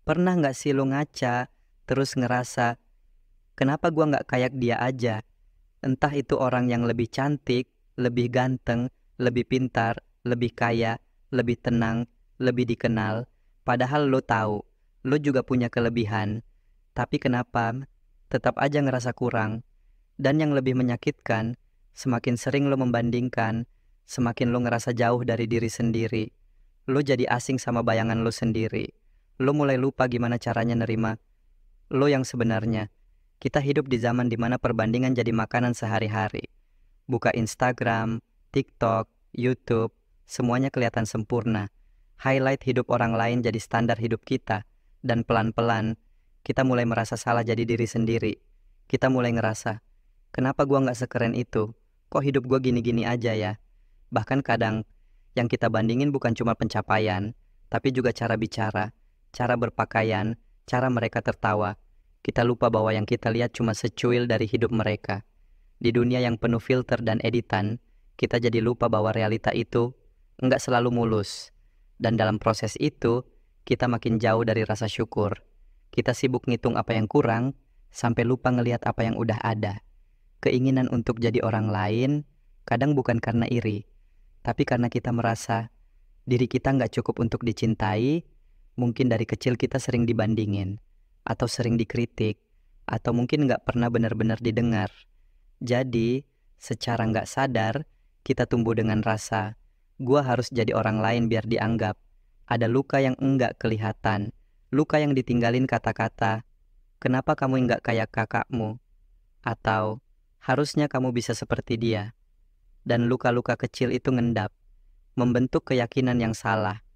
Pernah nggak sih lo ngaca, terus ngerasa, kenapa gua nggak kayak dia aja? Entah itu orang yang lebih cantik, lebih ganteng, lebih pintar, lebih kaya, lebih tenang, lebih dikenal. Padahal lo tahu, lo juga punya kelebihan. Tapi kenapa tetap aja ngerasa kurang? Dan yang lebih menyakitkan, semakin sering lo membandingkan, semakin lo ngerasa jauh dari diri sendiri. Lo jadi asing sama bayangan lo sendiri. Lo mulai lupa gimana caranya nerima lo yang sebenarnya. Kita hidup di zaman dimana perbandingan jadi makanan sehari-hari. Buka Instagram, TikTok, YouTube, semuanya kelihatan sempurna. Highlight hidup orang lain jadi standar hidup kita. Dan pelan-pelan, kita mulai merasa salah jadi diri sendiri. Kita mulai ngerasa, kenapa gua nggak sekeren itu? Kok hidup gua gini-gini aja ya? Bahkan kadang, yang kita bandingin bukan cuma pencapaian, tapi juga cara bicara, cara berpakaian, cara mereka tertawa. Kita lupa bahwa yang kita lihat cuma secuil dari hidup mereka. Di dunia yang penuh filter dan editan, kita jadi lupa bahwa realita itu enggak selalu mulus. Dan dalam proses itu, kita makin jauh dari rasa syukur. Kita sibuk ngitung apa yang kurang, sampai lupa ngelihat apa yang udah ada. Keinginan untuk jadi orang lain, kadang bukan karena iri, tapi karena kita merasa diri kita nggak cukup untuk dicintai. Mungkin dari kecil kita sering dibandingin, atau sering dikritik, atau mungkin nggak pernah benar-benar didengar. Jadi, secara nggak sadar, kita tumbuh dengan rasa, gua harus jadi orang lain biar dianggap. Ada luka yang enggak kelihatan, luka yang ditinggalin kata-kata, kenapa kamu nggak kayak kakakmu? Atau, harusnya kamu bisa seperti dia. Dan luka-luka kecil itu ngendap, membentuk keyakinan yang salah,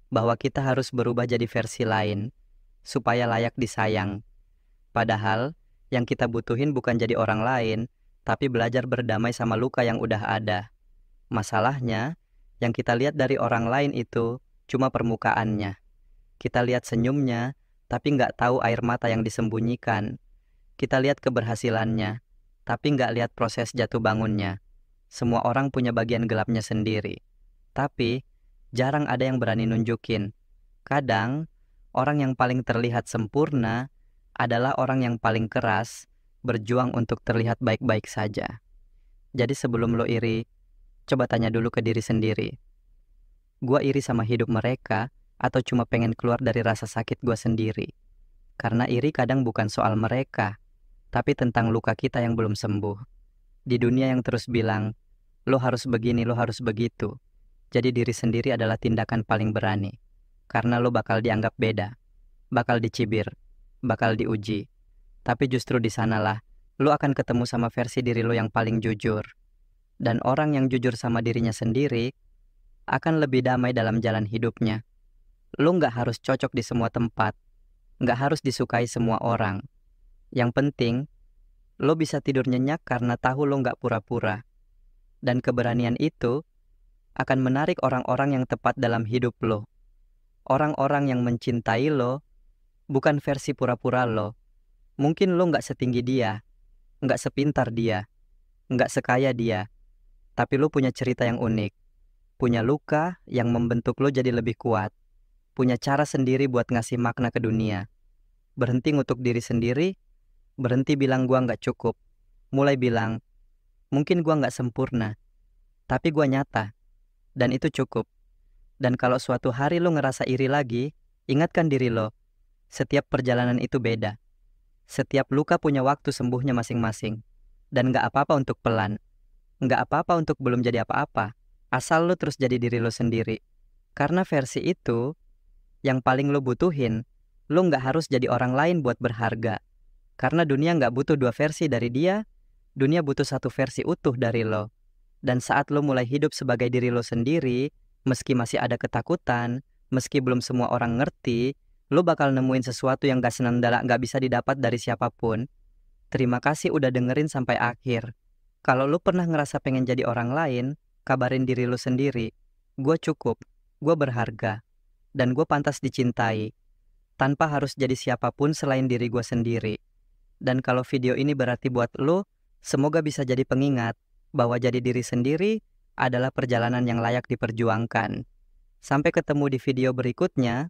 bahwa kita harus berubah jadi versi lain, supaya layak disayang. Padahal, yang kita butuhin bukan jadi orang lain, tapi belajar berdamai sama luka yang udah ada. Masalahnya, yang kita lihat dari orang lain itu cuma permukaannya. Kita lihat senyumnya, tapi nggak tahu air mata yang disembunyikan. Kita lihat keberhasilannya, tapi nggak lihat proses jatuh bangunnya. Semua orang punya bagian gelapnya sendiri. Tapi, jarang ada yang berani nunjukin. Kadang, orang yang paling terlihat sempurna adalah orang yang paling keras berjuang untuk terlihat baik-baik saja. Jadi sebelum lo iri, coba tanya dulu ke diri sendiri. Gua iri sama hidup mereka atau cuma pengen keluar dari rasa sakit gua sendiri? Karena iri kadang bukan soal mereka, tapi tentang luka kita yang belum sembuh. Di dunia yang terus bilang, lo harus begini, lo harus begitu. Jadi diri sendiri adalah tindakan paling berani. Karena lo bakal dianggap beda, bakal dicibir, bakal diuji. Tapi justru di sanalah lo akan ketemu sama versi diri lo yang paling jujur. Dan orang yang jujur sama dirinya sendiri akan lebih damai dalam jalan hidupnya. Lo nggak harus cocok di semua tempat, nggak harus disukai semua orang. Yang penting, lo bisa tidur nyenyak karena tahu lo nggak pura-pura. Dan keberanian itu akan menarik orang-orang yang tepat dalam hidup lo. Orang-orang yang mencintai lo, bukan versi pura-pura lo. Mungkin lo nggak setinggi dia, nggak sepintar dia, nggak sekaya dia. Tapi lo punya cerita yang unik. Punya luka yang membentuk lo jadi lebih kuat. Punya cara sendiri buat ngasih makna ke dunia. Berhenti ngutuk diri sendiri, berhenti bilang gua nggak cukup. Mulai bilang, mungkin gua nggak sempurna, tapi gua nyata. Dan itu cukup. Dan kalau suatu hari lo ngerasa iri lagi, ingatkan diri lo, setiap perjalanan itu beda. Setiap luka punya waktu sembuhnya masing-masing. Dan gak apa-apa untuk pelan. Gak apa-apa untuk belum jadi apa-apa. Asal lo terus jadi diri lo sendiri. Karena versi itu, yang paling lo butuhin, lo gak harus jadi orang lain buat berharga. Karena dunia gak butuh dua versi dari dia, dunia butuh satu versi utuh dari lo. Dan saat lo mulai hidup sebagai diri lo sendiri, meski masih ada ketakutan, meski belum semua orang ngerti, lo bakal nemuin sesuatu yang gak senandara, gak bisa didapat dari siapapun. Terima kasih udah dengerin sampai akhir. Kalau lo pernah ngerasa pengen jadi orang lain, kabarin diri lo sendiri. Gue cukup, gue berharga, dan gue pantas dicintai. Tanpa harus jadi siapapun selain diri gue sendiri. Dan kalau video ini berarti buat lo, semoga bisa jadi pengingat bahwa jadi diri sendiri adalah perjalanan yang layak diperjuangkan. Sampai ketemu di video berikutnya.